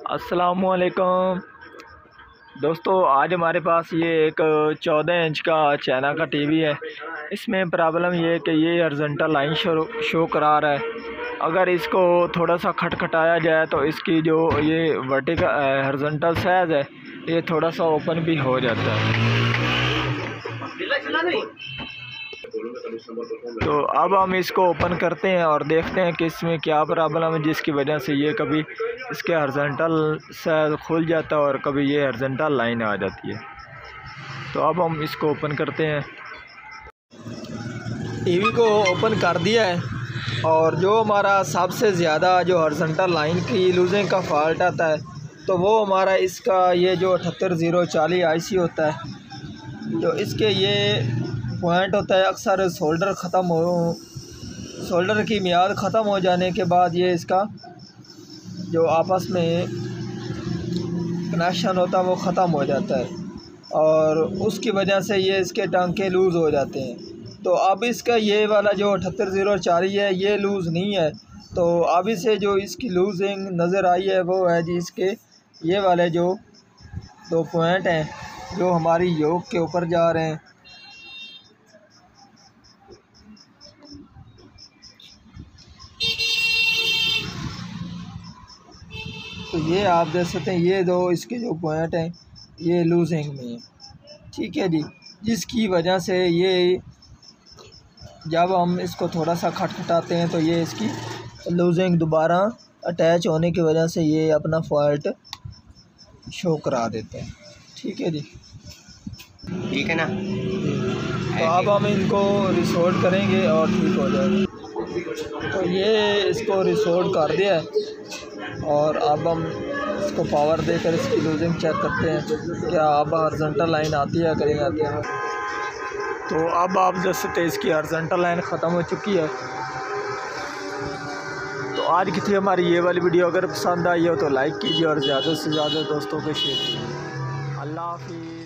अस्सलामुअलैकुम दोस्तों, आज हमारे पास ये एक 14 इंच का चाइना का टीवी है। इसमें प्रॉब्लम ये है कि ये हॉरिजॉन्टल लाइन शो करा रहा है। अगर इसको थोड़ा सा खटखटाया जाए तो इसकी जो ये वर्टिकल हॉरिजॉन्टल साइज है ये थोड़ा सा ओपन भी हो जाता है। तो अब हम इसको ओपन करते हैं और देखते हैं कि इसमें क्या प्रॉब्लम है जिसकी वजह से ये कभी इसके हॉरिजॉन्टल साइज खुल जाता है और कभी ये हॉरिजॉन्टल लाइन आ जाती है। तो अब हम इसको ओपन करते हैं। टीवी को ओपन कर दिया है और जो हमारा सबसे ज़्यादा जो हॉरिजॉन्टल लाइन की लूजिंग का फॉल्ट आता है तो वो हमारा इसका ये जो 78040 आईसी होता है, जो इसके ये पॉइंट होता है अक्सर सोल्डर की मियाद ख़त्म हो जाने के बाद ये इसका जो आपस में कनेक्शन होता है वो ख़त्म हो जाता है और उसकी वजह से ये इसके टांके लूज़ हो जाते हैं। तो अब इसका ये वाला जो 78040 है ये लूज़ नहीं है। तो अब इसे जो इसकी लूजिंग नज़र आई है वो है जी इसके ये वाले जो दो पॉइंट हैं जो हमारी योक के ऊपर जा रहे हैं। तो ये आप देख सकते हैं ये दो इसके जो पॉइंट हैं ये लूजिंग में है, ठीक है जी, जिसकी वजह से ये जब हम इसको थोड़ा सा खटखटाते हैं तो ये इसकी लूजिंग दोबारा अटैच होने की वजह से ये अपना फॉल्ट शो करा देते हैं। ठीक है जी, ठीक है ना। तो अब हम इनको रिसोर्ट करेंगे और ठीक हो जाएगा। तो ये इसको रिसोर्ट कर दिया है और अब हम इसको पावर देकर इसकी लूजिंग चेक करते हैं क्या अब हॉरिजॉन्टल लाइन आती है, कहीं आती है। तो अब आप देख सकते हैं इसकी हॉरिजॉन्टल लाइन ख़त्म हो चुकी है। तो आज की थी हमारी ये वाली वीडियो। अगर पसंद आई हो तो लाइक कीजिए और ज़्यादा से ज़्यादा दोस्तों को शेयर कीजिए। अल्लाह हाफिज़।